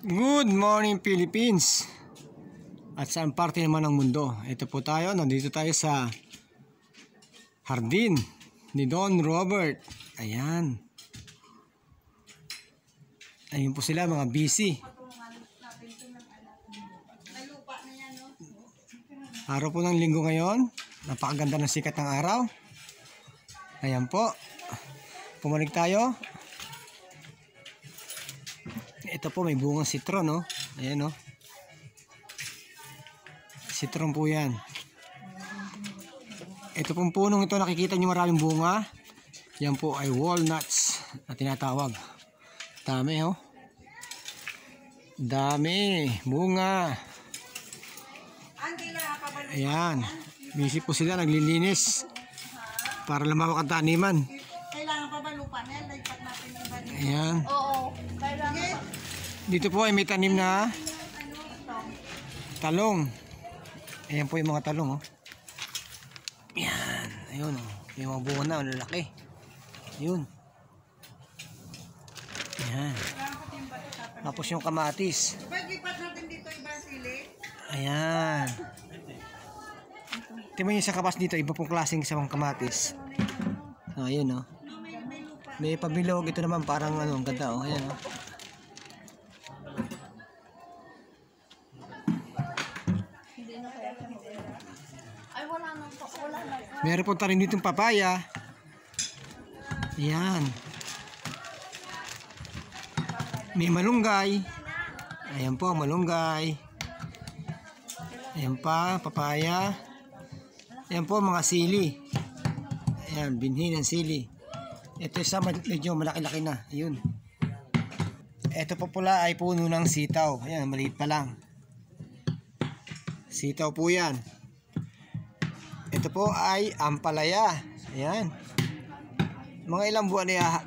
Good morning Philippines. At saan parte naman ng mundo. Ito po tayo, nandito tayo sa hardin ni Don Robert. Ayan. Ayun po sila, mga busy. Araw po ng linggo ngayon. Napakaganda ng sikat ng araw. Ayan po. Pumalig tayo. Ito po, may bungang citron, no? Ayan, no? Citron po yan. Ito pong punong ito, nakikita nyo maraming bunga. Yan po ay walnuts na tinatawag. Dami, oh. Dami. Bunga. Ayan. Busy po sila, naglilinis. Para lumawak ang taniman. Kailangan pa ba lupa na yan? Lipat natin yung iba dito. Ayan. Oo. Kailangan pa. Dito po ay may tanim na talong. Ayan po yung mga talong, oh. Ayan. Ayun, oh. May mga bunga na, lalaki. Ayun. Ayan. Tapos yung kamatis. Lipat natin dito iba sili. Ayan. Tingnan nyo sa kapas dito, iba pong klaseng isang kamatis. Oh, ayun, oh. May pabilog. Ito naman parang ano, ang ganda, oh. Ayan, oh. Meron po tayo dito yung papaya. Ayan. May malunggay. Ayan po, malunggay. Ayan pa, papaya. Ayan po, mga sili. Ayan, binhi ng sili. Ito isa medyo malaki-laki na. Ayun. Ito po pula ay puno ng sitaw. Ayan, maliit pa lang. Sitaw po yan. Ito po ay ampalaya. Ayan. Mga ilang buwan na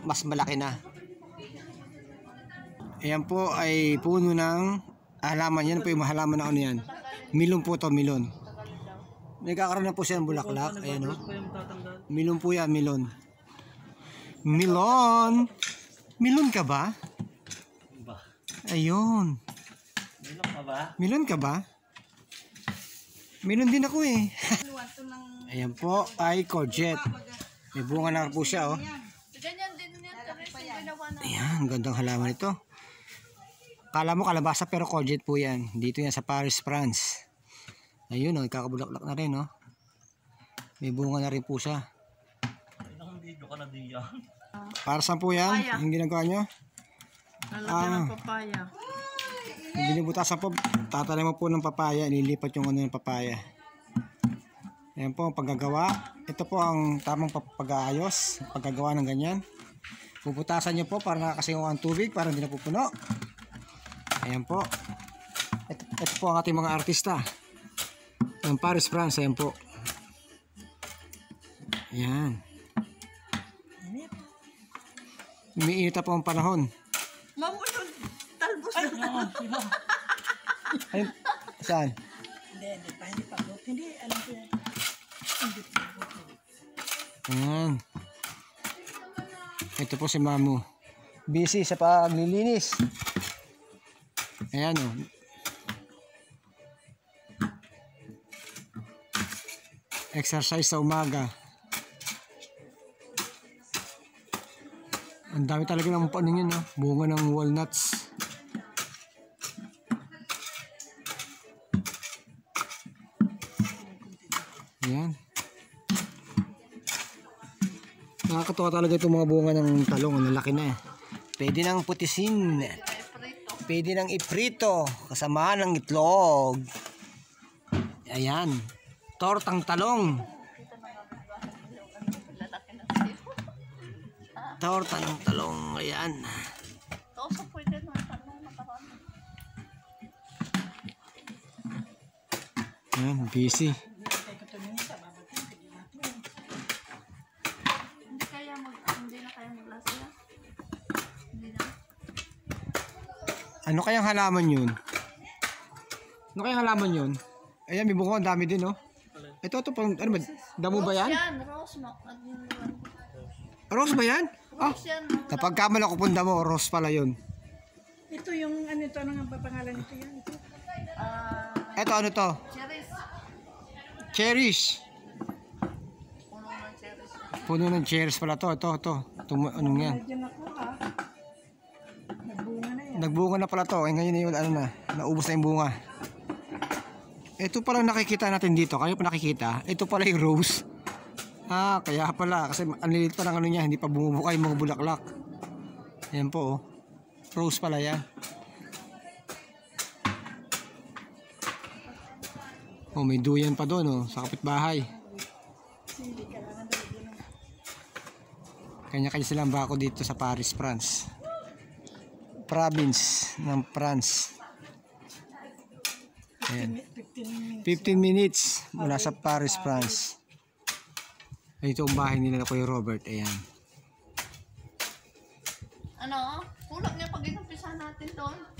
mas malaki na. Ayan po ay puno ng halaman. Yan po yung halaman na ano yan. Milon po to, milon. Nagkakaroon na po siya ng bulaklak. Ayan, o. Milon po yan, milon. Milon! Milon ka ba? Ayun. Milon ka ba? Milon ka ba? Milon din ako eh. Ayan po ay courgette. May bunga na po siya, oh. Ayan, gandang halaman ito. Kala mo kalabasa pero courgette po yan. Dito yan sa Paris, France. Ayun, oh, ikakabulaklak na rin, oh. May bunga na rin po siya. Para saan po yan? Yung ginagawa nyo? Lalagyan ng papaya. Yung binibutasan po, tatanim mo po ng papaya, inilipat yung ano ng papaya. Ayan po ang paggagawa. Ito po ang tamang pag-aayos, paggagawa ng ganyan. Puputasan nyo po para nakakasingaw ang tubig, para hindi napupuno. Ayan po. Ito po ang ating mga artista. Ang Paris, France. Ayan po. Ayan. Umiinita po ang panahon. Mamulod. Talbos na. Ayun. Saan? Hindi pa. Hindi, alam ko yan. Ayan. Ito po si Mamu. Busy sa paglilinis. Ayan, o. Exercise sa umaga. Ang dami talaga ng ano yun, no? Bunga ng walnuts. Ayan. Nakakatuwa talaga itong mga bunga ng talong. Ang laki na eh. Pwede nang putisin. Pwede nang iprito. Kasama ng itlog. Ayan. Tortang talong. Torta ng talong. Ayan. Ayan, busy. Ano kayang halaman yun? Ano kayang halaman yun? Ayan, may bunga. Ang dami din, oh. Ito pang, ano ba? Damo ba yan? Rose ba yan? Ah, kapag kamal ako punda mo, rose pala yun. ito yung ano ito, ano nga pangalan nito yan? Ito. Eto, ano to? Cherries. Cherish. Puno ng cherries. Puno ng cherries pala to. Ito. Anong yan? Diyan ako Nagbunga na yan. Nagbunga na pala to. Eh, ngayon na yun, ano na. Naubos na yung bunga. Ito pala nakikita natin dito. Kayo pa nakikita. Ito pala yung rose. Kaya pala. Kasi ang lilit pa ng ano niya. Hindi pa bumubuka yung mga bulaklak. Ayan po, oh. Rose pala yan. Oh, may duyan pa doon, oh. Sa kapitbahay. Kanya-kanya silang bako dito sa Paris, France. Province ng France. Ayan. 15 minutes mula sa Paris, France. Ito ang bahay nila na Kuya Robert. Ayan. Ano? Kulang niya pag inumpisa natin doon.